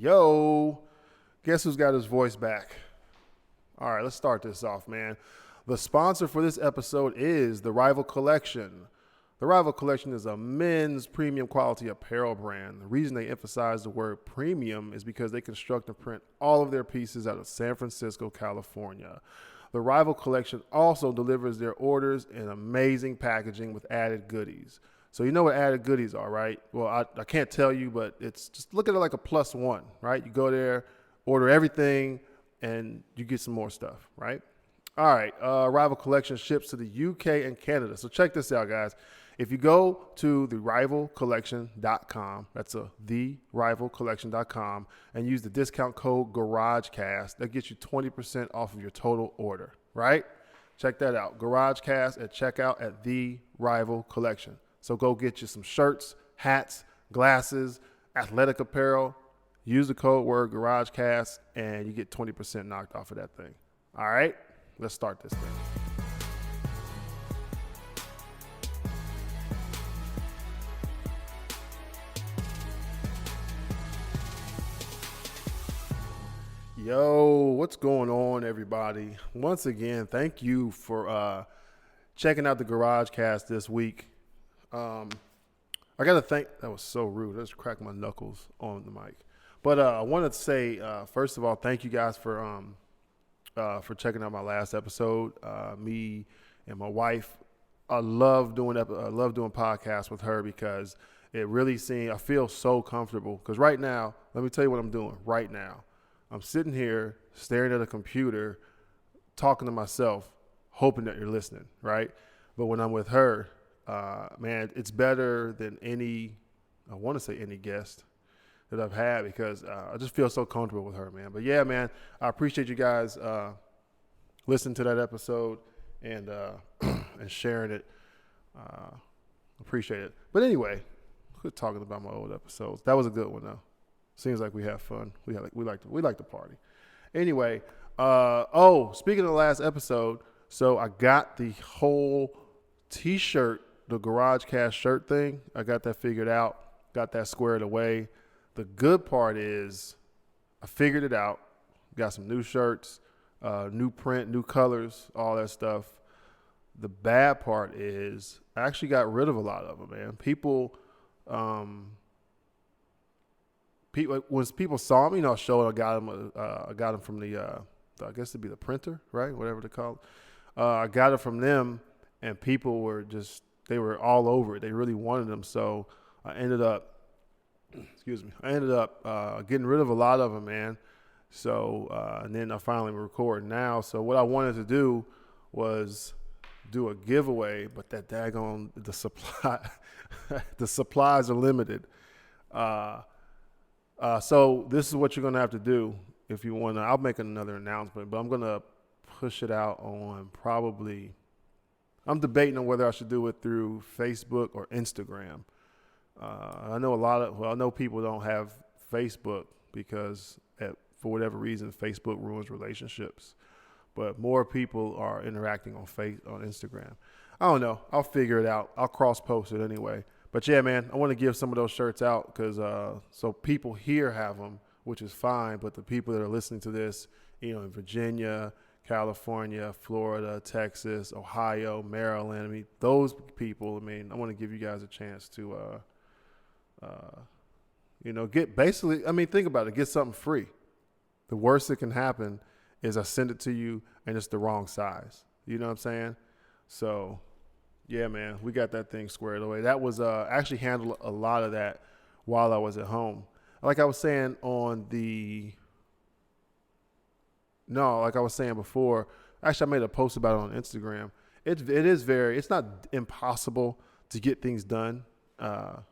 Yo, guess who's got his voice back? All right, let's start this off, man. The sponsor for this episode is the Rival Collection. The Rival Collection is a men's premium quality apparel brand. The reason they emphasize the word premium is because they construct and print all of their pieces out of San Francisco, California. The Rival Collection also delivers their orders in amazing packaging with added goodies. So you know what added goodies are, right? Well, I can't tell you, but it's just look at it like a plus one, right? You go there, order everything, and you get some more stuff, right? All right, Rival Collection ships to the UK and Canada. So check this out, guys. If you go to therivalcollection.com, that's therivalcollection.com, and use the discount code GarageCast, that gets you 20% off of your total order, right? Check that out. GarageCast at checkout at The Rival Collection. So go get you some shirts, hats, glasses, athletic apparel. Use the code word GarageCast, and you get 20% knocked off of that thing. All right, let's start this thing. Yo, what's going on, everybody? Once again, thank you for checking out the GarageCast this week. I got to thank, that was so rude. I just cracked my knuckles on the mic. But I wanted to say, first of all, thank you guys for checking out my last episode. Me and my wife, I love doing podcasts with her because it really I feel so comfortable. Because right now, let me tell you what I'm doing right now. I'm sitting here staring at a computer, talking to myself, hoping that you're listening, right? But when I'm with her, man, it's better than any guest that I've had because I just feel so comfortable with her, man. But yeah, man, I appreciate you guys listening to that episode and and sharing it. Appreciate it. But anyway, quit talking about my old episodes. That was a good one, though. Seems like we have fun. We like to party. Anyway, speaking of the last episode, so I got the whole T-shirt, the GarageCast shirt thing. I got that figured out. Got that squared away. The good part is I figured it out. Got some new shirts, new print, new colors, all that stuff. The bad part is I actually got rid of a lot of them, man. People, when people saw me, I showed I got them from the I guess it'd be the printer, right? Whatever they call it. I got it from them, and people were they were all over it. They really wanted them, so I ended up getting rid of a lot of them, man. So and then I finally record now. So what I wanted to do was do a giveaway, but that daggone the supplies are limited. So this is what you're going to have to do if you want to. I'll make another announcement, but I'm going to push it out on probably – I'm debating on whether I should do it through Facebook or Instagram. I know people don't have Facebook because for whatever reason, Facebook ruins relationships. But more people are interacting on Instagram. I don't know. I'll figure it out. I'll cross-post it anyway. But yeah, man, I want to give some of those shirts out because so people here have them, which is fine. But the people that are listening to this, in Virginia, California, Florida, Texas, Ohio, Maryland, those people, I want to give you guys a chance to, get basically, think about it, get something free. The worst that can happen is I send it to you and it's the wrong size. You know what I'm saying? So, yeah, man, we got that thing squared away. That was actually handled a lot of that while I was at home. Like I was saying before, actually I made a post about it on Instagram. It's not impossible to get things done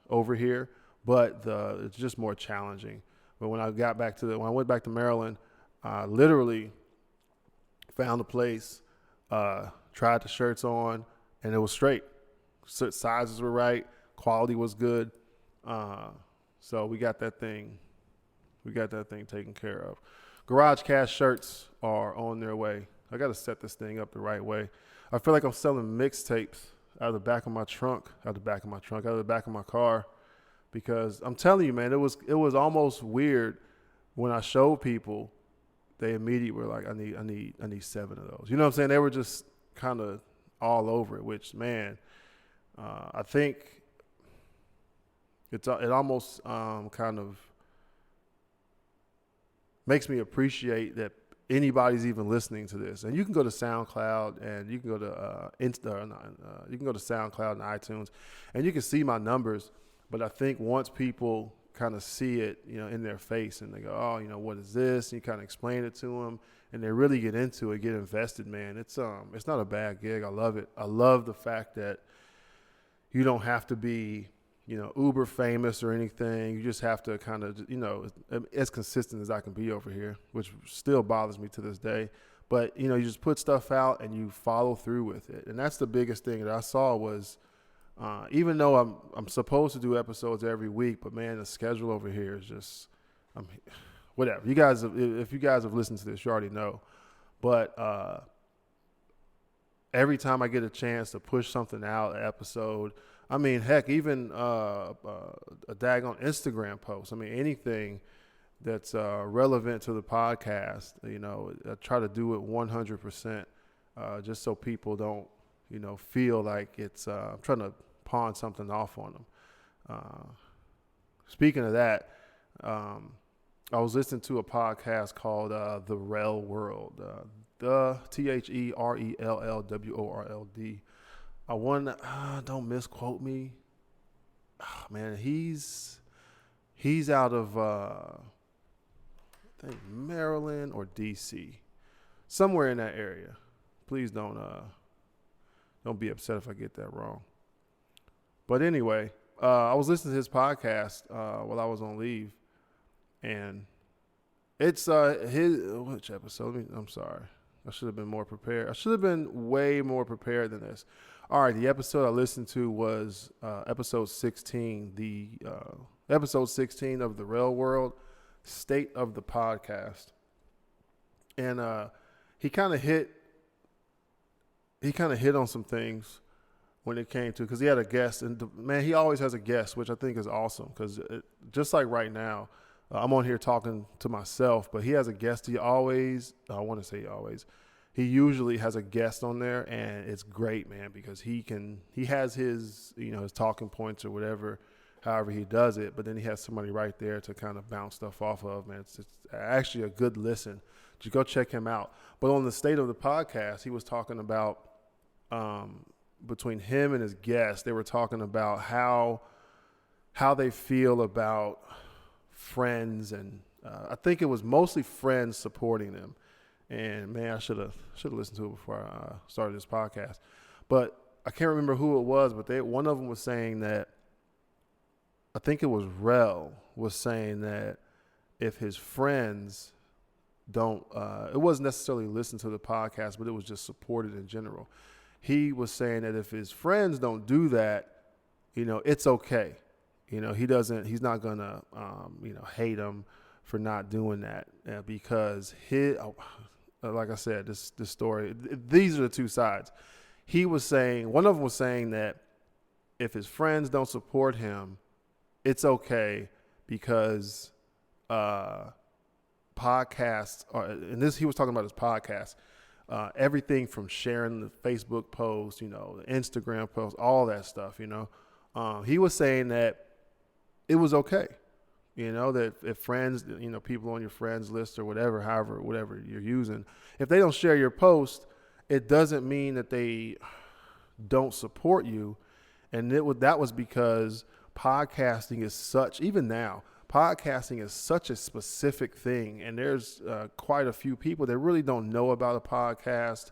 over here, but it's just more challenging. But when I went back to Maryland, I literally found a place, tried the shirts on, and it was straight. Sizes were right, quality was good. So we got that thing taken care of. GarageCast shirts are on their way. I got to set this thing up the right way. I feel like I'm selling mixtapes out of the back of my car, because I'm telling you, man, it was almost weird when I showed people, they immediately were like, I need 7 of those. You know what I'm saying? They were just kind of all over it, which, man, I think it almost kind of makes me appreciate that anybody's even listening to this. And you can go to SoundCloud and you can go to you can go to SoundCloud and iTunes, and you can see my numbers. But I think once people kind of see it, in their face, and they go, oh, what is this? And you kind of explain it to them, and they really get into it, get invested. Man, it's not a bad gig. I love it. I love the fact that you don't have to be, uber famous or anything. You just have to kind of, as consistent as I can be over here, which still bothers me to this day. But, you just put stuff out and you follow through with it. And that's the biggest thing that I saw was, even though I'm supposed to do episodes every week, but man, the schedule over here is just, whatever. You guys, if you guys have listened to this, you already know. But every time I get a chance to push something out, an episode, I mean, heck, even a daggone Instagram post. I mean, anything that's relevant to the podcast, I try to do it 100%, just so people don't, feel like it's I'm trying to pawn something off on them. Speaking of that, I was listening to a podcast called The Rel World, the TheRellWorld. Don't misquote me. Oh, man, he's out of I think Maryland or DC, somewhere in that area. Please don't be upset if I get that wrong. But anyway, I was listening to his podcast while I was on leave, and it's which episode? I'm sorry. I should have been more prepared. I should have been way more prepared than this. All right, the episode I listened to was episode 16, episode 16 of The Rel World, State of the Podcast. And he kind of hit on some things when it came to, because he had a guest, and man, he always has a guest, which I think is awesome, because just like right now, I'm on here talking to myself, but he has a guest. He usually has a guest on there, and it's great, man, because he has his, his talking points or whatever, however he does it, but then he has somebody right there to kind of bounce stuff off of, man. It's actually a good listen. Just go check him out. But on the State of the Podcast, he was talking about, between him and his guest, they were talking about how they feel about friends, and I think it was mostly friends supporting them. And man, I should have listened to it before I started this podcast. But I can't remember who it was, but one of them was saying that, I think it was Rel, was saying that if his friends don't, it wasn't necessarily listen to the podcast, but it was just supported in general. He was saying that if his friends don't do that, it's okay. He's not gonna, hate him for not doing that, because like I said, this story, these are the two sides. One of them was saying that if his friends don't support him, it's okay, because podcasts and this, he was talking about his podcast, everything from sharing the Facebook post, the Instagram post, all that stuff, he was saying that it was okay, that if friends, people on your friends list or whatever you're using, if they don't share your post, it doesn't mean that they don't support you. And that was because podcasting is such a specific thing. And there's quite a few people that really don't know about a podcast,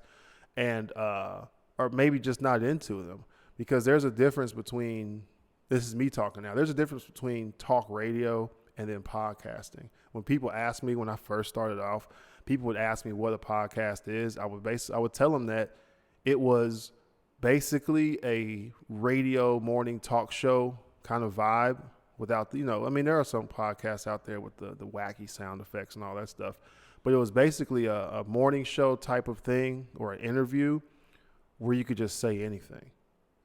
and or maybe just not into them, because there's a difference between, this is me talking now, there's a difference between talk radio and then podcasting. When people ask me, when I first started off, people would ask me what a podcast is. I would tell them that it was basically a radio morning talk show kind of vibe, without there are some podcasts out there with the wacky sound effects and all that stuff, but it was basically a morning show type of thing, or an interview where you could just say anything.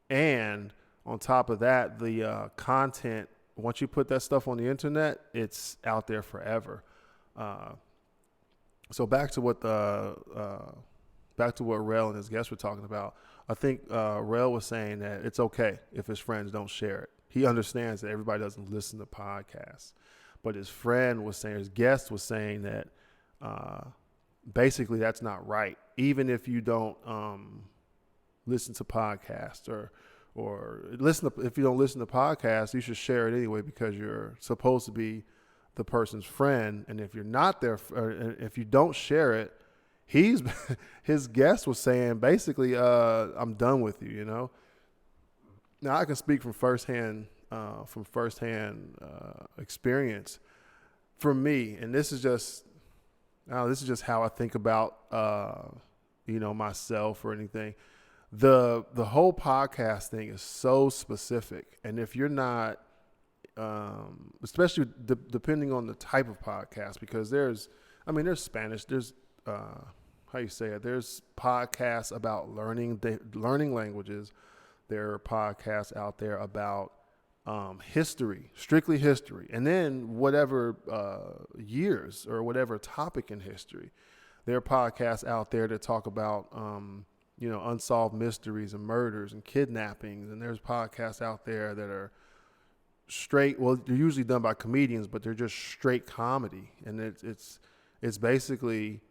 And on top of that, the content, once you put that stuff on the internet, it's out there forever. So back to what Rel and his guests were talking about. I think Rel was saying that it's okay if his friends don't share it. He understands that everybody doesn't listen to podcasts, but his guest was saying that basically that's not right. Even if you don't listen to podcasts if you don't listen to podcasts, you should share it anyway because you're supposed to be the person's friend. And if you're not there, or if you don't share it, his guest was saying basically, I'm done with you. Now I can speak from firsthand experience. For me, and this is just how I think about myself or anything. The whole podcast thing is so specific, and if you're not, especially depending on the type of podcast, because there's Spanish, there's how you say it, there's podcasts about learning languages. There are podcasts out there about history, strictly history, and then whatever years or whatever topic in history. There are podcasts out there that talk about unsolved mysteries and murders and kidnappings, and there's podcasts out there that are straight. Well, they're usually done by comedians, but they're just straight comedy, and it's basically,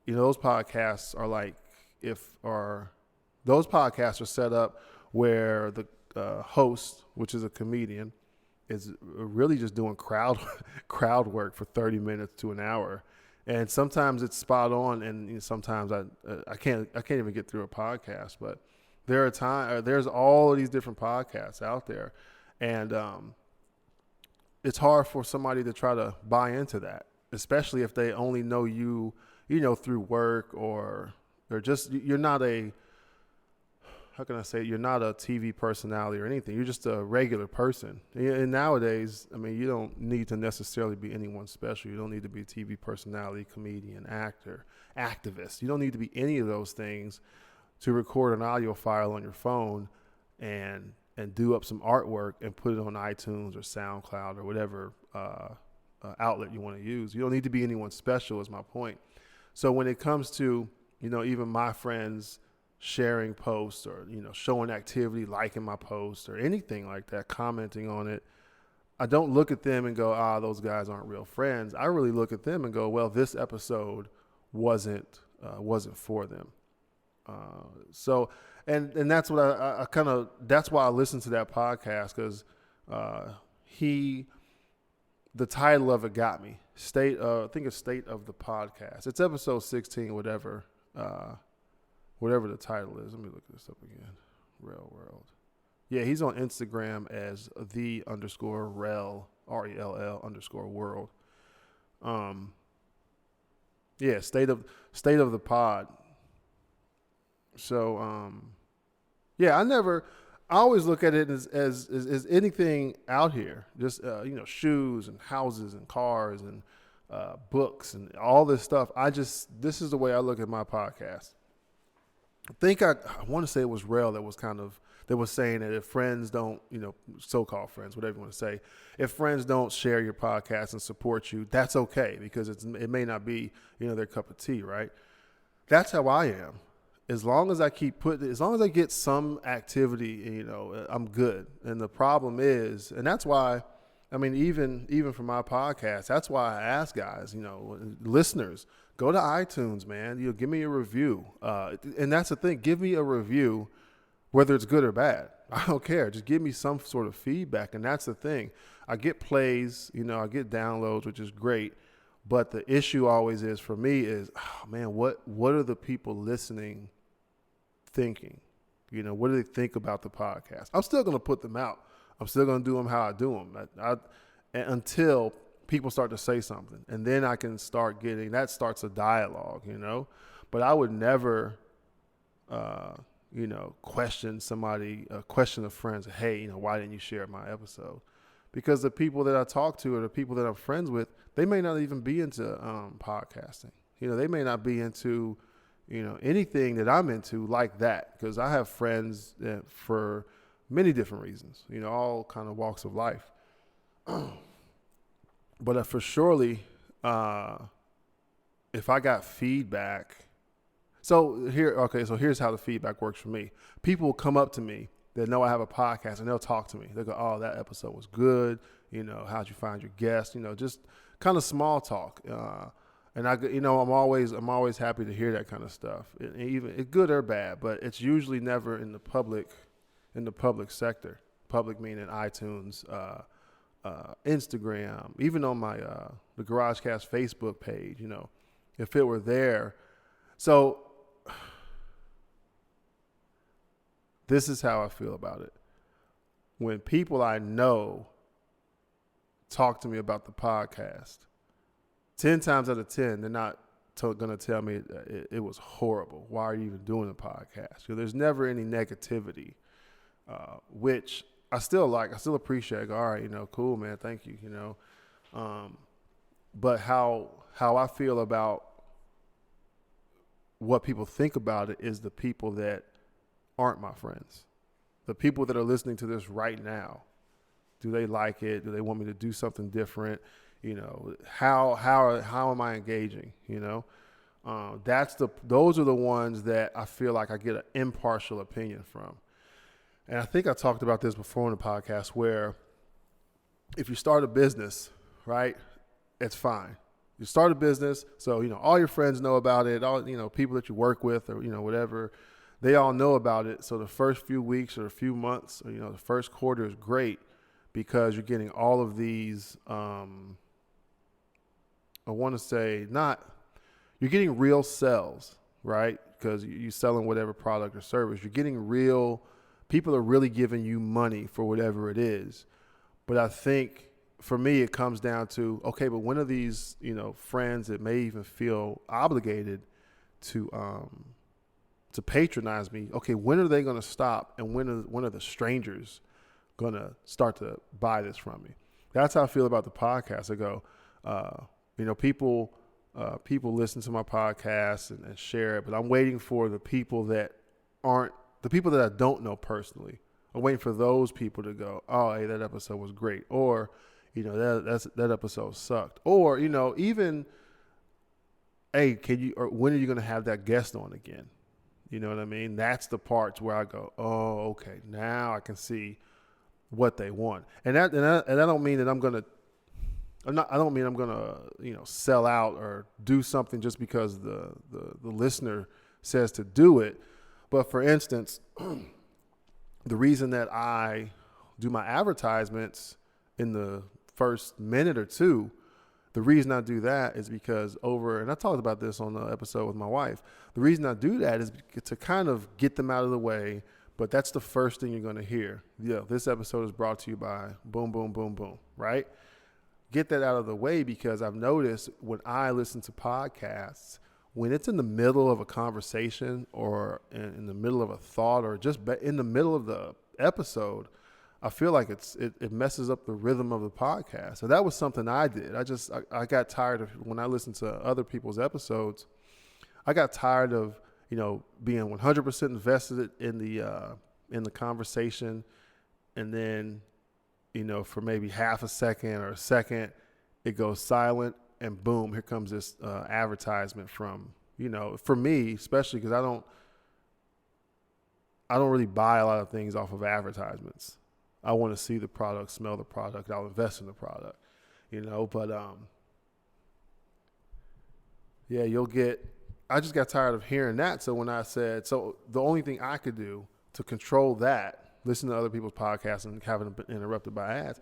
those podcasts are like those podcasts are set up where the host, which is a comedian, is really just doing crowd work for 30 minutes to an hour, and sometimes it's spot on, and sometimes I can't even get through a podcast. But there's all of these different podcasts out there, and it's hard for somebody to try to buy into that, especially if they only know you through work, or just you're not a. How can I say it? You're not a TV personality or anything. You're just a regular person. And nowadays, you don't need to necessarily be anyone special. You don't need to be a TV personality, comedian, actor, activist. You don't need to be any of those things to record an audio file on your phone and do up some artwork and put it on iTunes or SoundCloud or whatever outlet you want to use. You don't need to be anyone special, is my point. So when it comes to, even my friends sharing posts or, showing activity, liking my post or anything like that, commenting on it, I don't look at them and go, those guys aren't real friends. I really look at them and go, well, this episode wasn't for them. So that's what I kind of, that's why I listen to that podcast, because the title of it got me. I think it's State of the Podcast. It's episode 16, whatever the title is. Let me look this up again. Rel World. Yeah, he's on Instagram as _Rel, RELL_world. Yeah, State of the Pod. So, I always look at it as anything out here, just, shoes and houses and cars and books and all this stuff. This is the way I look at my podcast. I think I want to say it was Rel that was saying that if friends don't, so-called friends, whatever you want to say, if friends don't share your podcast and support you, that's okay, because it may not be, their cup of tea, right? That's how I am. As long as I get some activity, I'm good. And the problem is, and that's why, even for my podcast, that's why I ask guys, listeners, go to iTunes, man. Give me a review. And that's the thing. Give me a review, whether it's good or bad. I don't care. Just give me some sort of feedback. And that's the thing. I get plays, I get downloads, which is great. But the issue always is for me is, what are the people listening thinking? What do they think about the podcast? I'm still going to put them out. I'm still going to do them how I do them until people start to say something. And then I can start that starts a dialogue, But I would never, question a friend, say, hey, why didn't you share my episode? Because the people that I talk to or the people that I'm friends with, they may not even be into podcasting. They may not be into, anything that I'm into like that. Because I have friends that for many different reasons, all kind of walks of life. But for surely, uh, if I got feedback, so here's how the feedback works for me. People will come up to me that know I have a podcast and they'll talk to me. They'll go, "Oh, that episode was good. How'd you find your guest?" Just kind of small talk. And I'm always happy to hear that kind of stuff. Even it's good or bad, but it's usually never in the public sector. Public meaning iTunes, Instagram, even on my the GarageCast Facebook page. If it were there. So this is how I feel about it. When people I know talk to me about the podcast, 10 times out of 10, they're not going to tell me it was horrible. Why are you even doing a podcast? There's never any negativity, which I still like. I still appreciate. I go, all right, cool, man. Thank you. But how I feel about what people think about it is the people that aren't my friends, the people that are listening to this right now. Do they like it? Do they want me to do something different? How am I engaging? Those are the ones that I feel like I get an impartial opinion from. And I think I talked about this before on the podcast, where if you start a business, right, it's fine. You start a business, so all your friends know about it. All people that you work with, or whatever, they all know about it. So the first few weeks or a few months, or the first quarter is great because you're getting all of these. I want to say you're getting real sales, right? Because you're selling whatever product or service. You're getting real, people are really giving you money for whatever it is. But I think for me, it comes down to, okay, but when are these, friends that may even feel obligated to patronize me? Okay, when are they going to stop? And when are the strangers going to start to buy this from me? That's how I feel about the podcast. I go, people listen to my podcast and share it, but I'm waiting for the people that I don't know personally. I'm waiting for those people to go, "Oh, hey, that episode was great," or that episode sucked, or even, "Hey, when are you going to have that guest on again?" You know what I mean? That's the parts where I go, "Oh, okay, now I can see what they want," and I don't mean that I don't mean I'm gonna sell out or do something just because the listener says to do it. But for instance, the reason that I do my advertisements in the first minute or two, the reason I do that is because and I talked about this on the episode with my wife. The reason I do that is to kind of get them out of the way. But that's the first thing you're going to hear. This episode is brought to you by boom, boom, boom, boom, right? Get that out of the way, because I've noticed when I listen to podcasts, when it's in the middle of a conversation or in the middle of a thought or just in the middle of the episode, I feel like it messes up the rhythm of the podcast. So that was something I did. I got tired of, when I listened to other people's episodes, I got tired of, being 100% invested in the conversation, and then, for maybe half a second or a second, it goes silent, and boom, here comes this advertisement from, for me, especially because I don't really buy a lot of things off of advertisements. I want to see the product, smell the product. I'll invest in the product, but I just got tired of hearing that. So when I said, the only thing I could do to control that, listen to other people's podcasts and having them interrupted by ads,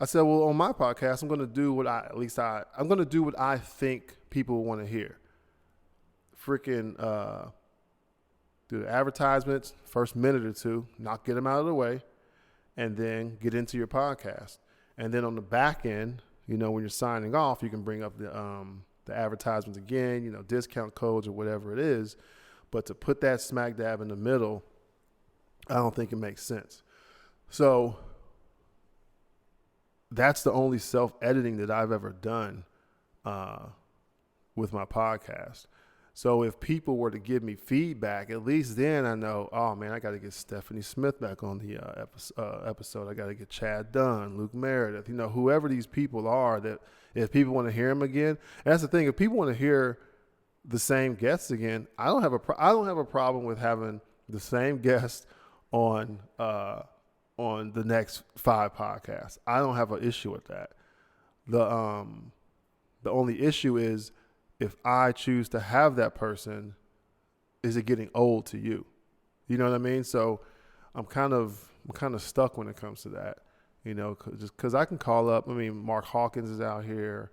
I said, well, on my podcast, I'm going to do what I'm going to do what I think people want to hear. Freaking do the advertisements, first minute or two, get them out of the way, and then get into your podcast. And then on the back end, when you're signing off, you can bring up the advertisements again, discount codes or whatever it is. But to put that smack dab in the middle, I don't think it makes sense. So that's the only self-editing that I've ever done with my podcast. So if people were to give me feedback, at least then I know, oh man, I got to get Stephanie Smith back on the episode. I got to get Chad Dunn, Luke Meredith, whoever these people are, that if people want to hear them again. And that's the thing. If people want to hear the same guests again, I don't have a problem with having the same guest on the next 5 podcasts. I don't have an issue with that. The only issue is, if I choose to have that person, is it getting old to you? You know what I mean? So I'm kind of stuck when it comes to that, because I can call up. I mean, Mark Hawkins is out here.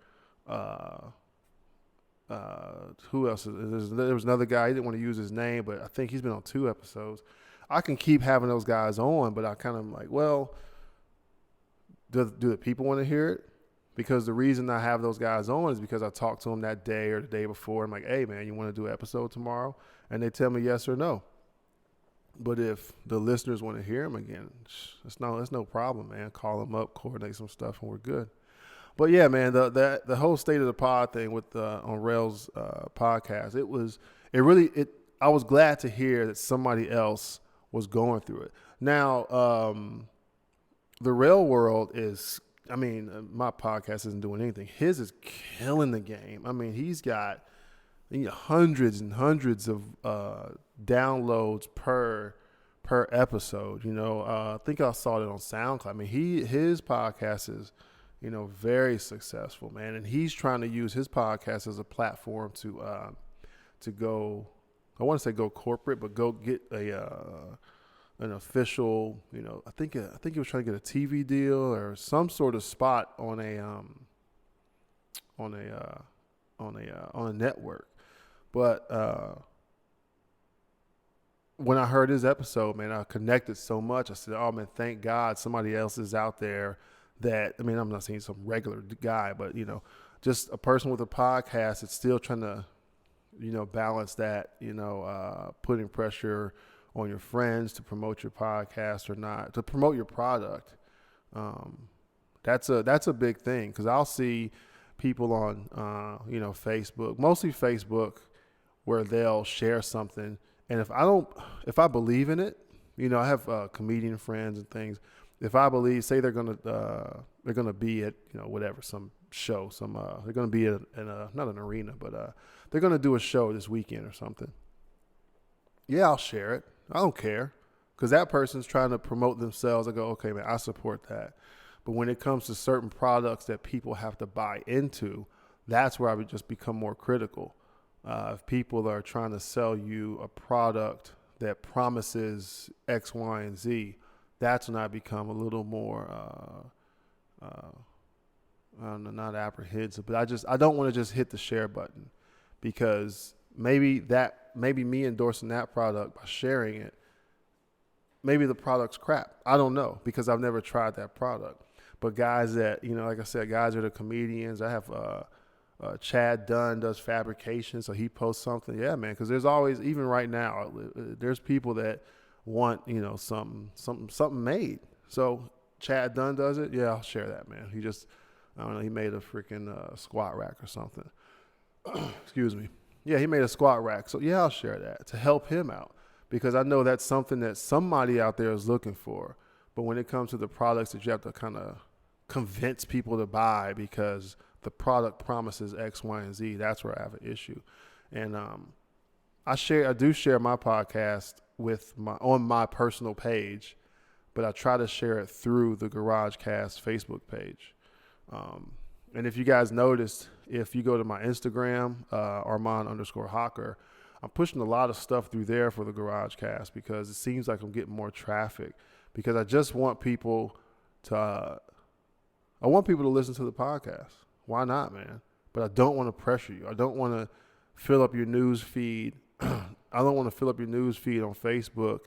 Who else? There was another guy. He didn't want to use his name, but I think he's been on 2 episodes. I can keep having those guys on, but I kind of like, well, do the people want to hear it? Because the reason I have those guys on is because I talked to them that day or the day before. I'm like, hey, man, you want to do an episode tomorrow? And they tell me yes or no. But if the listeners want to hear them again, it's no problem, man. Call them up, coordinate some stuff, and we're good. But, yeah, man, the whole State of the Pod thing with on Rails podcast, I was glad to hear that somebody else was going through it. Now, the Rail world is – I mean, my podcast isn't doing anything. His is killing the game. I mean, he's got hundreds and hundreds of downloads per episode. I think I saw it on SoundCloud. I mean, his podcast is, very successful, man. And he's trying to use his podcast as a platform to go. I want to say go corporate, but go get an official, I think he was trying to get a TV deal or some sort of spot on a network. But when I heard his episode, man, I connected so much. I said, oh man, thank God somebody else is out there that, I mean, I'm not saying some regular guy, but just a person with a podcast that's still trying to, balance that, putting pressure on your friends to promote your podcast or not, to promote your product. That's a big thing, because I'll see people on, Facebook, mostly Facebook, where they'll share something. And if I believe in it, I have comedian friends and things. If I believe, say they're gonna be at whatever, some show, they're gonna be in not an arena, but they're gonna do a show this weekend or something. Yeah, I'll share it. I don't care, because that person's trying to promote themselves. I go, okay, man, I support that. But when it comes to certain products that people have to buy into, that's where I would just become more critical. If people are trying to sell you a product that promises X, Y, and Z, that's when I become a little more, I don't know, not apprehensive, but I don't want to just hit the share button, because maybe me endorsing that product by sharing it, maybe the product's crap. I don't know, because I've never tried that product. But guys that, like I said, guys that are comedians, I have Chad Dunn does fabrication, so he posts something. Yeah, man, because there's always, even right now, there's people that want, something made. So Chad Dunn does it. Yeah, I'll share that, man. I don't know, he made a freaking squat rack or something. Excuse me. Yeah, he made a squat rack. So, yeah, I'll share that to help him out, because I know that's something that somebody out there is looking for. But when it comes to the products that you have to kind of convince people to buy because the product promises X, Y, and Z, that's where I have an issue. And I do share my podcast on my personal page, but I try to share it through the GarageCast Facebook page. And if you guys noticed, if you go to my Instagram, Arman _Hocker, I'm pushing a lot of stuff through there for the GarageCast, because it seems like I'm getting more traffic, because I just want people to listen to the podcast. Why not, man? But I don't want to pressure you. I don't want to fill up your news feed. I don't want to fill up your news feed on Facebook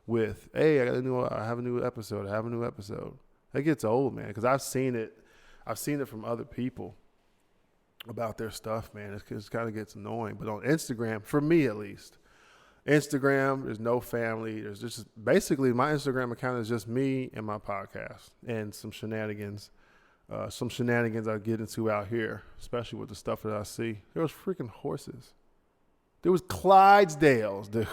with, hey, I have a new episode. That gets old, man, because I've seen it from other people about their stuff, man. It kind of gets annoying. But on Instagram, for me at least, Instagram, there's no family. There's just basically my Instagram account is just me and my podcast and some shenanigans. I get into out here, especially with the stuff that I see. There was freaking horses. There was Clydesdales, dude,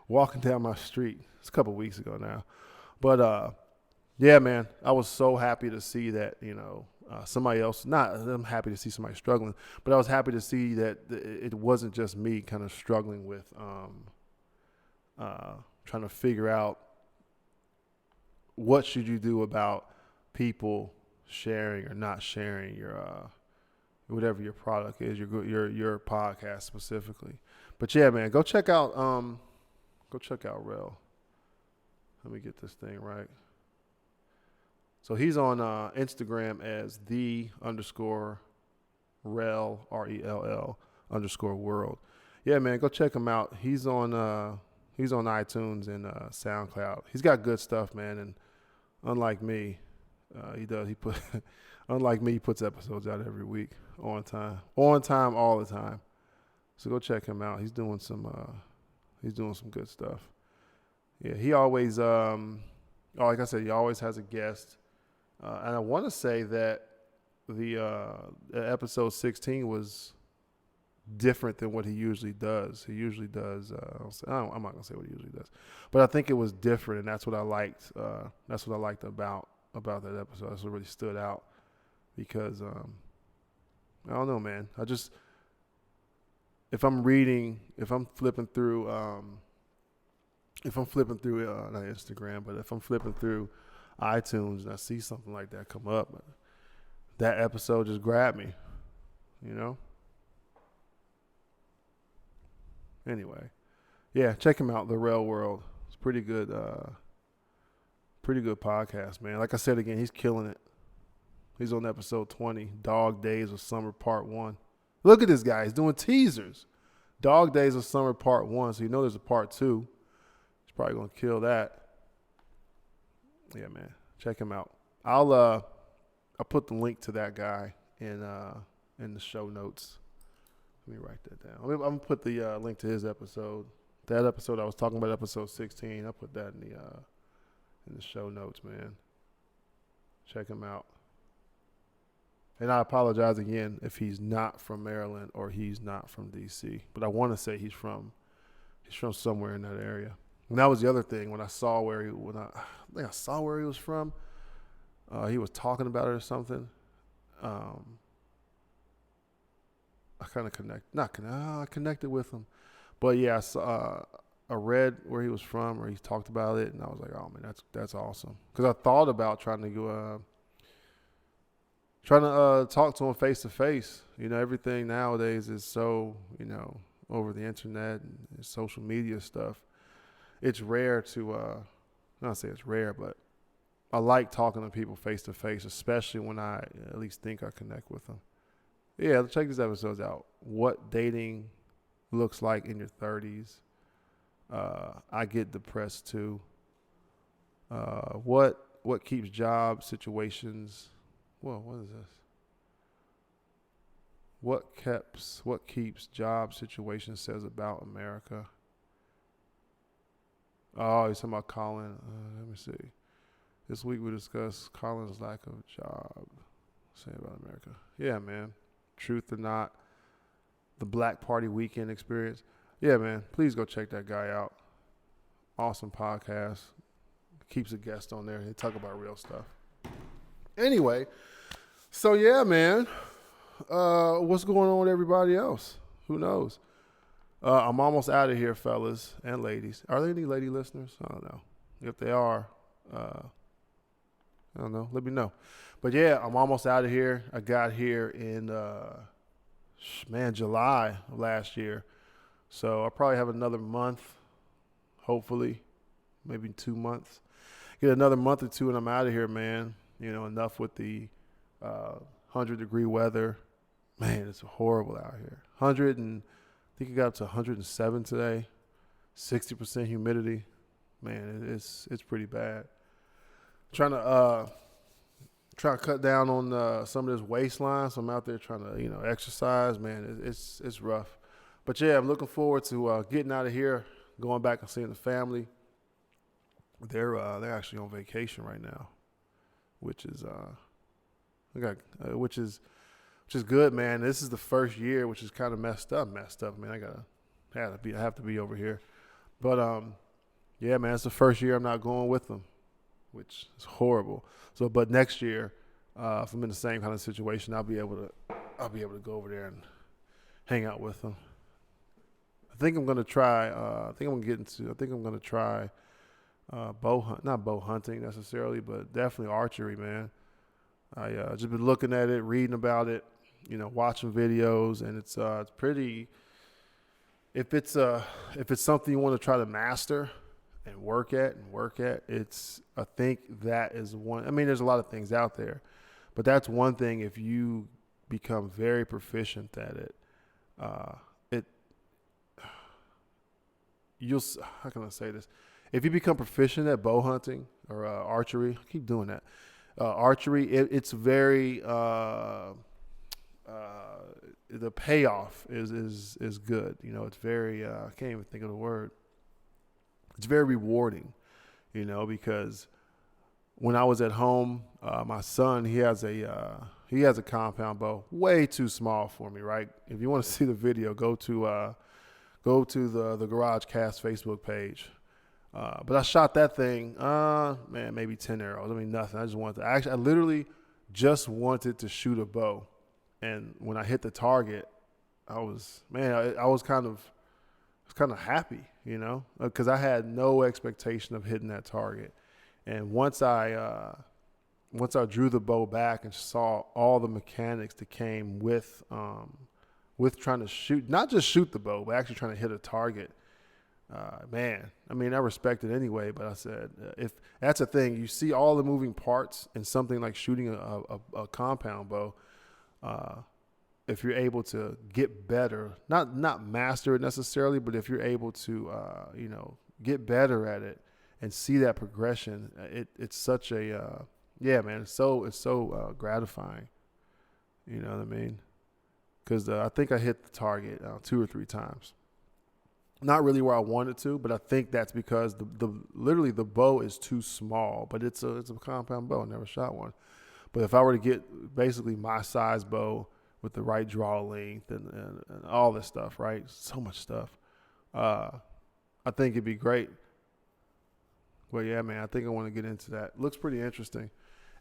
walking down my street. It's a couple weeks ago now. But yeah, man, I was so happy to see that, somebody else, I'm happy to see somebody struggling, but I was happy to see that it wasn't just me kind of struggling with trying to figure out what should you do about people sharing or not sharing your whatever your product is, your podcast specifically. But yeah, man, go check out Rel. Let me get this thing right. So he's on Instagram as _Rel, RELL _world. Yeah, man, go check him out. He's on iTunes and SoundCloud. He's got good stuff, man. And unlike me, unlike me, he puts episodes out every week on time, all the time. So go check him out. He's doing some good stuff. Yeah, he always, like I said, he always has a guest. And I want to say that the episode 16 was different than what he usually does. He usually does. I'm not gonna say what he usually does, but I think it was different, and that's what I liked. That's what I liked about that episode. That's what really stood out because I don't know, man. If I'm flipping through not Instagram, but if I'm flipping through iTunes and I see something like that come up, that episode just grabbed me, Anyway, yeah, check him out, The Rel World. It's pretty good podcast, man. Like I said again, he's killing it. He's on episode 20, Dog Days of Summer Part 1. Look at this guy. He's doing teasers. Dog Days of Summer Part 1, so there's a Part 2. He's probably going to kill that. Yeah, man. Check him out. I'll put the link to that guy in the show notes. Let me write that down. I'm going to put the link to his episode. That episode I was talking about, episode 16. I'll put that in the show notes, man. Check him out. And I apologize again if he's not from Maryland or he's not from D.C. But I want to say he's from somewhere in that area. And that was the other thing when I saw where he was from. He was talking about it or something. I kind of connected with him, but yeah, I read where he was from, or he talked about it, and I was like, oh man, that's awesome. Because I thought about trying to talk to him face to face. Everything nowadays is so over the internet and social media stuff. It's rare to not say it's rare, but I like talking to people face to face, especially when I at least think I connect with them. Yeah, check these episodes out. What dating looks like in your 30s. I get depressed too. What keeps job situations? Well, what is this? What keeps job situations says about America? Oh, he's talking about Colin. Let me see. This week we discussed Colin's lack of job. Say about America. Yeah, man. Truth or not, the Black Party weekend experience. Yeah, man, please go check that guy out. Awesome podcast. Keeps a guest on there. They talk about real stuff. Anyway, so yeah, man, what's going on with everybody else? Who knows? I'm almost out of here, fellas and ladies. Are there any lady listeners? I don't know. If they are, I don't know. Let me know. But yeah, I'm almost out of here. I got here in, July of last year. So I'll probably have another month, hopefully, maybe 2 months. Get another month or two and I'm out of here, man. Enough with the 100-degree weather. Man, it's horrible out here. I think it got up to 107 today. 60% humidity. Man, it's pretty bad. Trying to cut down on some of this waistline. So I'm out there trying to, exercise. Man, it's rough. But yeah, I'm looking forward to getting out of here, going back and seeing the family. They're actually on vacation right now, which is which is good, man. This is the first year, which is kind of messed up. Man, I gotta I have to be over here. But yeah, man, it's the first year I'm not going with them, which is horrible. So, but next year, if I'm in the same kind of situation, I'll be able to go over there and hang out with them. I think I'm gonna try. I think I'm gonna try not bow hunting necessarily, but definitely archery, man. I just been looking at it, reading about it, watching videos, and it's pretty. If it's something you want to try to master and work at, I think that is one. I mean, there's a lot of things out there, but that's one thing. If you become very proficient at it, it you'll how can I say this? If you become proficient at bow hunting or archery, I keep doing that. Archery, it's very the payoff is good. It's very I can't even think of the word. It's very rewarding, because when I was at home, my son he has a compound bow, way too small for me. Right? If you want to see the video, go to the Garage Cast Facebook page. But I shot that thing, man, maybe 10 arrows. I mean, nothing. I literally just wanted to shoot a bow. And when I hit the target, I was kind of happy, because I had no expectation of hitting that target. And once I drew the bow back and saw all the mechanics that came with trying to shoot, not just shoot the bow, but actually trying to hit a target, man, I mean, I respect it anyway, but I said, if that's a thing, you see all the moving parts in something like shooting a compound bow, if you're able to get better, not master it necessarily, but if you're able to, get better at it and see that progression, it's such a, yeah, man, it's so gratifying. You know what I mean? Because I think I hit the target 2 or 3 times. Not really where I wanted to, but I think that's because literally the bow is too small. But it's a compound bow. I never shot one. But if I were to get basically my size bow with the right draw length and all this stuff, right? So much stuff. I think it'd be great. But yeah, man, I think I want to get into that. Looks pretty interesting.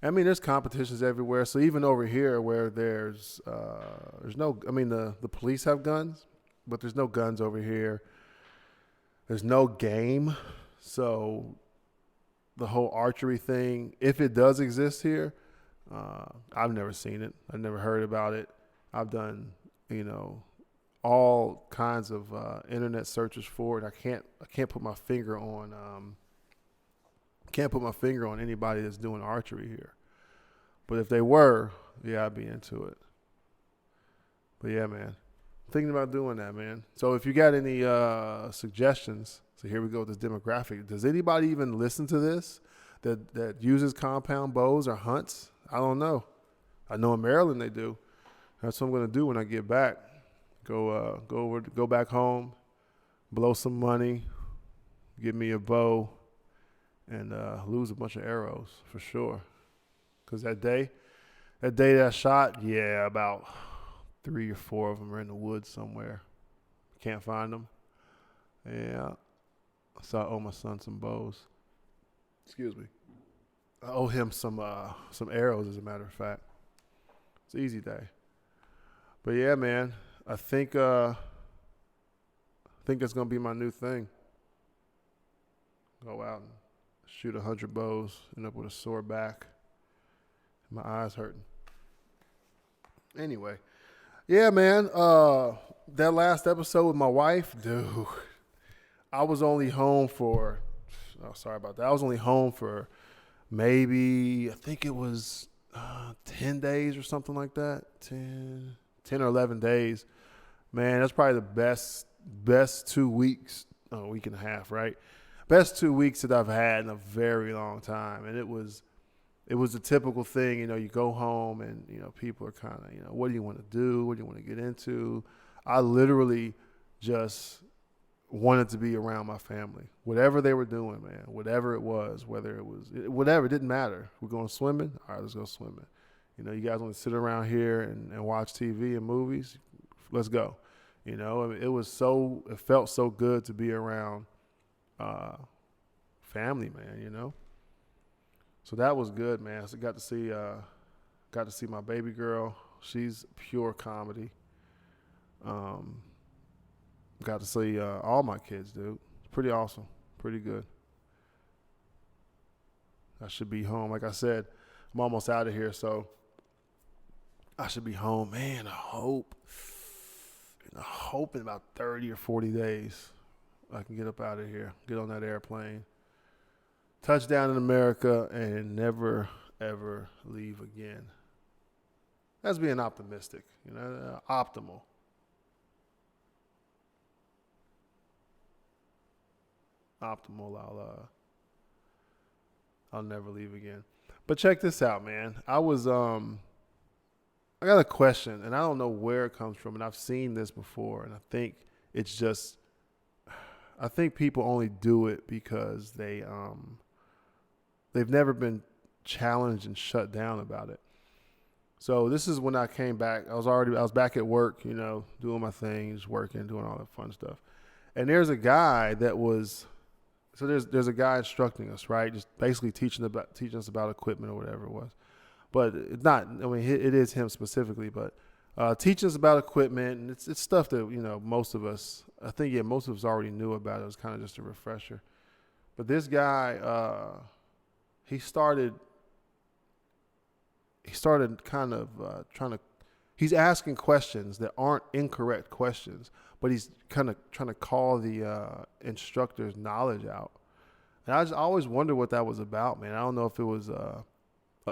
I mean, there's competitions everywhere. So even over here where there's no, I mean, the police have guns, but there's no guns over here. There's no game. So the whole archery thing, if it does exist here, I've never seen it. I've never heard about it. I've done, all kinds of internet searches for it. I can't put my finger on anybody that's doing archery here. But if they were, yeah, I'd be into it. But yeah, man, thinking about doing that, man. So if you got any suggestions, so here we go with this demographic. Does anybody even listen to this that uses compound bows or hunts? I don't know. I know in Maryland they do. That's what I'm gonna do when I get back. Go back home, blow some money, get me a bow, and lose a bunch of arrows for sure. Cause that day that I shot, yeah, about 3 or 4 of them are in the woods somewhere. Can't find them. Yeah, so I owe my son some bows. Excuse me. I owe him some arrows, as a matter of fact. It's an easy day. But yeah, man, I think that's gonna be my new thing. Go out and shoot 100 bows, end up with a sore back. My eyes hurting. Anyway, yeah, man. That last episode with my wife, dude. I was only home for. Oh, sorry about that. I was only home for maybe, I think it was 10 days or something like that. 10 or 11 days. Man, that's probably the best 2 weeks, a week and a half, right? Best 2 weeks that I've had in a very long time. And it was a typical thing, you go home and, people are kind of, what do you want to do? What do you want to get into? I literally just wanted to be around my family. Whatever they were doing, man, whatever it was, whatever, it didn't matter. We're going swimming? All right, let's go swimming. You guys want to sit around here and watch TV and movies? Let's go. I mean, it felt so good to be around family, man. So that was good, man. So got to see my baby girl. She's pure comedy. Um, got to see all my kids, dude. It's pretty awesome. Pretty good. I should be home. Like I said, I'm almost out of here, so I should be home. Man, I hope in about 30 or 40 days I can get up out of here, get on that airplane, touch down in America, and never, ever leave again. That's being optimistic, optimal. Optimal. I'll never leave again. But check this out, man. I got a question, and I don't know where it comes from, and I've seen this before, and I think it's just, I think people only do it because they've never been challenged and shut down about it. So this is when I came back. I was back at work, doing my thing, just working, doing all that fun stuff. And there's a guy there's a guy instructing us, right? Just basically teaching us about equipment or whatever it was. But it's not, I mean, it is him specifically, but teaching us about equipment, and it's stuff that, most of us already knew about. It was kind of just a refresher. But this guy, he started kind of he's asking questions that aren't incorrect questions, but he's kind of trying to call the instructor's knowledge out. And I always wondered what that was about, man. I don't know if it was an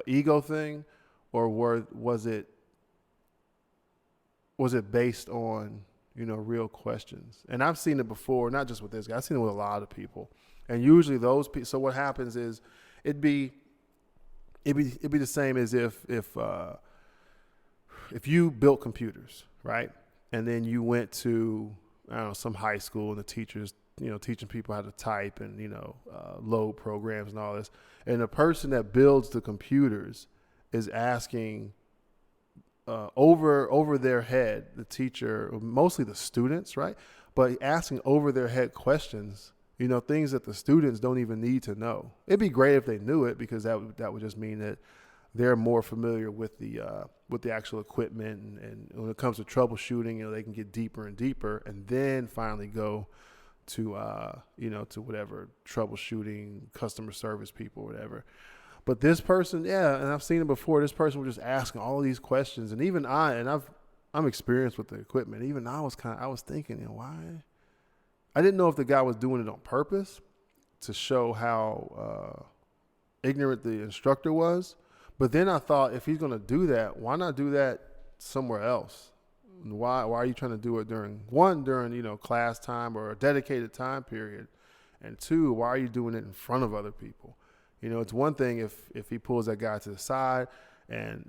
ego thing or was it based on, real questions. And I've seen it before, not just with this guy. I've seen it with a lot of people. And usually those people, so what happens is it'd be the same as if you built computers, right? And then you went to, I don't know, some high school and the teachers, teaching people how to type and, load programs and all this. And the person that builds the computers is asking over their head, the teacher, mostly the students, right? But asking over their head questions, things that the students don't even need to know. It'd be great if they knew it, because that would just mean that they're more familiar with the actual equipment, and when it comes to troubleshooting, they can get deeper and deeper, and then finally go to to whatever troubleshooing, customer service people, whatever. But this person, and I've seen it before. This person was just asking all these questions, and even I'm experienced with the equipment. Even I was thinking, why? I didn't know if the guy was doing it on purpose to show how ignorant the instructor was. But then I thought, if he's going to do that, why not do that somewhere else? Why are you trying to do it during class time or a dedicated time period? And two, why are you doing it in front of other people? It's one thing if he pulls that guy to the side and,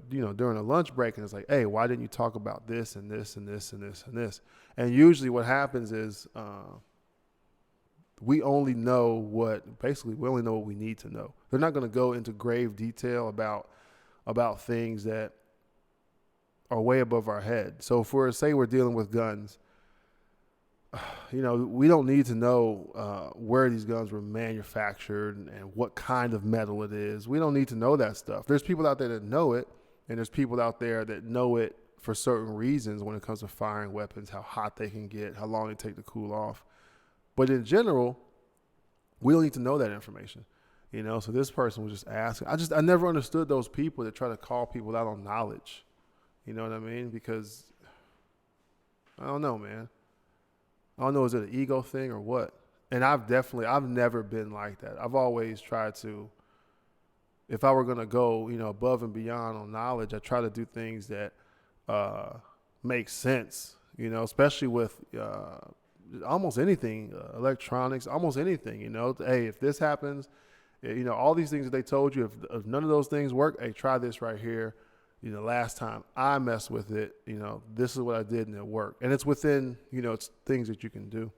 during a lunch break, and it's like, hey, why didn't you talk about this and this and this and this and this? And usually what happens is we only know what we need to know. They're not going to go into grave detail about things that are way above our head. So if we're dealing with guns, we don't need to know where these guns were manufactured and what kind of metal it is. We don't need to know that stuff. There's people out there that know it, and there's people out there that know it for certain reasons when it comes to firing weapons, how hot they can get, how long they take to cool off. But in general, we don't need to know that information. So this person was just asking. I never understood those people that try to call people out on knowledge. You know what I mean? Because I don't know, man. I don't know, is it an ego thing or what? And I've never been like that. I've always tried to, if I were going to go, above and beyond on knowledge, I try to do things that make sense, especially with almost anything, electronics, almost anything, Hey, if this happens, all these things that they told you, if none of those things work, hey, try this right here. Last time I messed with it, this is what I did and it worked. And it's within, it's things that you can do.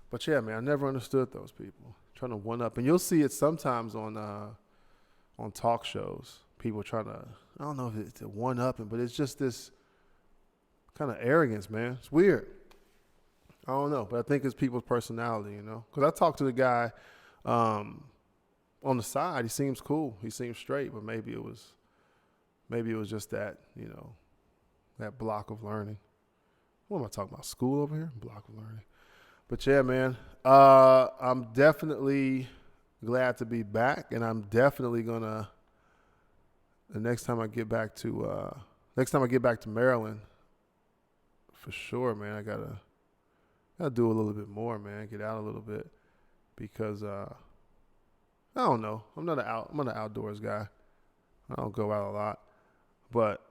But yeah, man, I never understood those people trying to one up. And you'll see it sometimes on talk shows. People trying to, I don't know if it's a one up, but it's just this kind of arrogance, man. It's weird. I don't know, but I think it's people's personality, you know. Because I talked to the guy on the side. He seems cool. He seems straight, but maybe it was just that, you know, that block of learning. What am I talking about? School over here? Block of learning. But yeah, man, I'm definitely glad to be back, and I'm definitely gonna. The next time I get back to Maryland, for sure, man, I gotta do a little bit more, man. Get out a little bit because I don't know. I'm not an outdoors guy. I don't go out a lot, but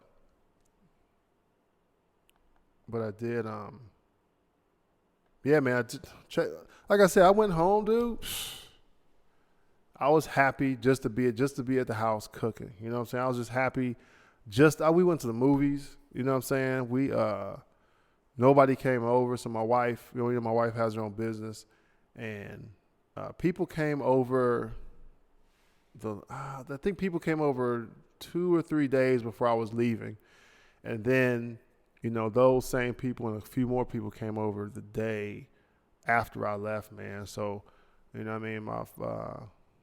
I did. Yeah, man. Like I said, I went home, dude. I was happy just to be at the house cooking. You know what I'm saying? I was just happy. We went to the movies. You know what I'm saying? We nobody came over. So my wife, you know, my wife has her own business, and people came over. I think people came over 2 or 3 days before I was leaving, and then, you know, those same people and a few more people came over the day after I left, man. So, you know what I mean? My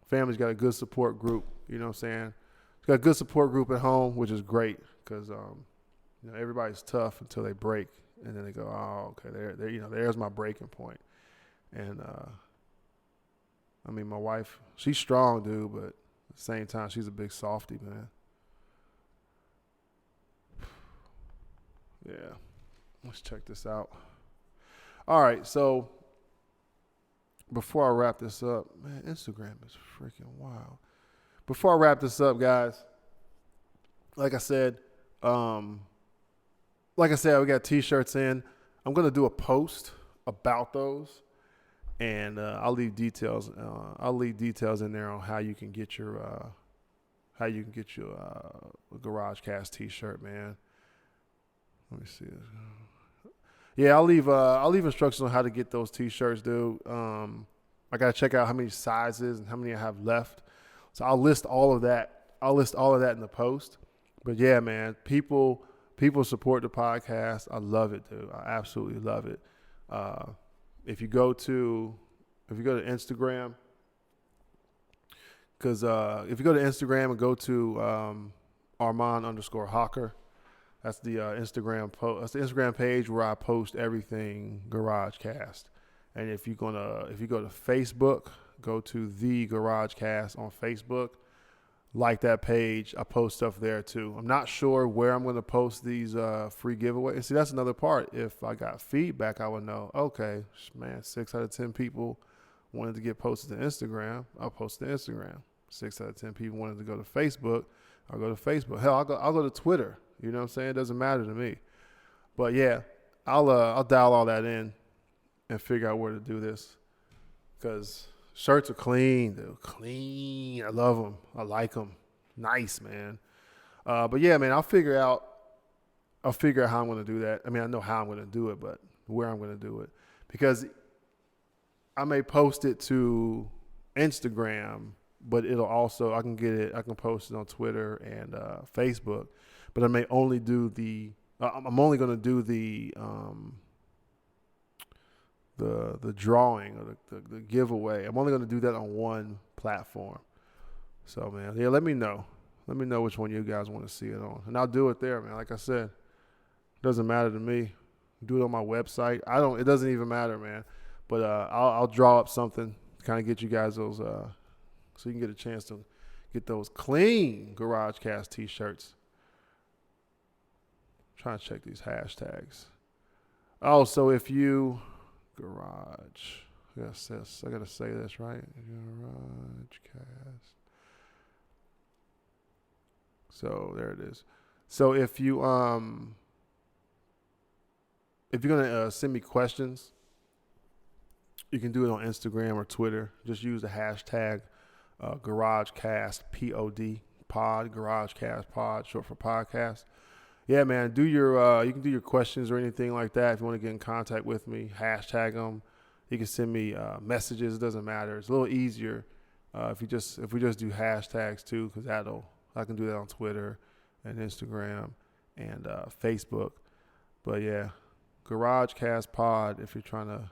family's got a good support group, you know what I'm saying? It's got a good support group at home, which is great because, you know, everybody's tough until they break, and then they go, oh, okay, there, you know, there's my breaking point. And, I mean, my wife, she's strong, dude, but at the same time, she's a big softie, man. Yeah. Let's check this out. All right, so before I wrap this up, man, Instagram is freaking wild. Before I wrap this up, guys, like I said, we got T-shirts in. I'm gonna do a post about those, and I'll leave details. In there on how you can get your Garage Cast T-shirt, man. Let me see this. Yeah, I'll leave instructions on how to get those T-shirts, dude. I gotta check out how many sizes and how many I have left. So I'll list all of that. In the post. But yeah, man, people support the podcast. I love it, dude. I absolutely love it. If you go to Instagram, because if you go to Instagram and go to Arman_Hocker. That's the Instagram That's the Instagram page where I post everything Garage Cast. And if you go to Facebook, go to the Garage Cast on Facebook. Like that page, I post stuff there too. I'm not sure where I'm going to post these free giveaways. And see, that's another part. If I got feedback, I would know. Okay, man, 6 out of 10 people wanted to get posted to Instagram. I'll post to Instagram. 6 out of 10 people wanted to go to Facebook. I'll go to Facebook. Hell, I'll go to Twitter. You know what I'm saying? It doesn't matter to me. But yeah, I'll dial all that in and figure out where to do this. Because shirts are clean, dude. Clean. I love them. I like them. Nice, man. But yeah, man, I'll figure out how I'm going to do that. I mean, I know how I'm going to do it, but where I'm going to do it. Because I may post it to Instagram, but I can post it on Twitter and Facebook. But I may only do I'm only going to do the drawing or the giveaway. I'm only going to do that on one platform. So, man, yeah, let me know. Let me know which one you guys want to see it on. And I'll do it there, man. Like I said, it doesn't matter to me. Do it on my website. It doesn't even matter, man. But I'll draw up something to kind of get you guys those, so you can get a chance to get those clean Garage Cast T-shirts. Trying to check these hashtags. Oh, so if you Garage, I gotta say this right. Garage Cast. So there it is. So if you're gonna send me questions, you can do it on Instagram or Twitter. Just use the hashtag GarageCast POD, GarageCast Pod, short for podcast. Yeah, man, you can do your questions or anything like that. If you want to get in contact with me, hashtag them. You can send me messages. It doesn't matter. It's a little easier if we just do hashtags too, because I can do that on Twitter and Instagram and Facebook. But yeah, Garage Cast Pod. If you're trying to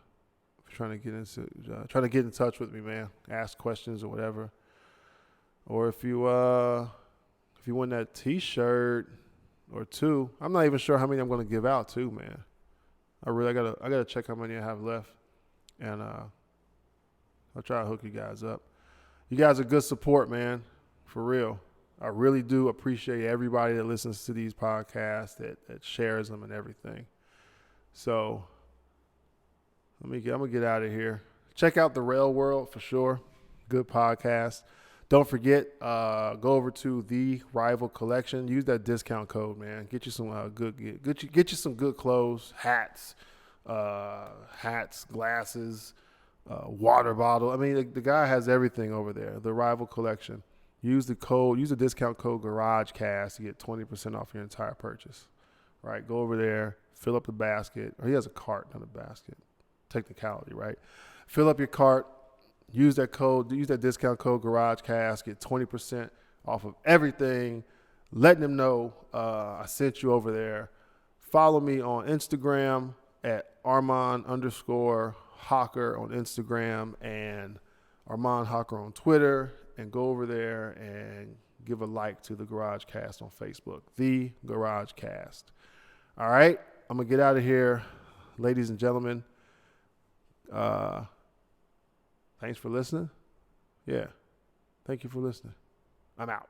get in touch with me, man, ask questions or whatever. Or if you win that T-shirt or two, I'm not even sure how many I'm going to give out too, man. I gotta check how many I have left, and I'll try to hook you guys up. You guys are good support, man, for real. I really do appreciate everybody that listens to these podcasts, that shares them and everything. So I'm gonna get out of here. Check out the Rail World for sure. Good podcast. Don't forget, go over to the Rival Collection. Use that discount code, man. Get you some get you some good clothes, hats, glasses, water bottle. I mean, the guy has everything over there. The Rival Collection. Use the discount code GarageCast to get 20% off your entire purchase. Right? Go over there, fill up the basket. Or he has a cart, not a basket. Technicality, right? Fill up your cart. Use that discount code GarageCast, get 20% off of everything. Letting them know I sent you over there. Follow me on Instagram at Arman_Hocker on Instagram and Arman Hocker on Twitter. And go over there and give a like to the GarageCast on Facebook. The GarageCast. All right, I'm going to get out of here, ladies and gentlemen. Thanks for listening. Yeah. Thank you for listening. I'm out.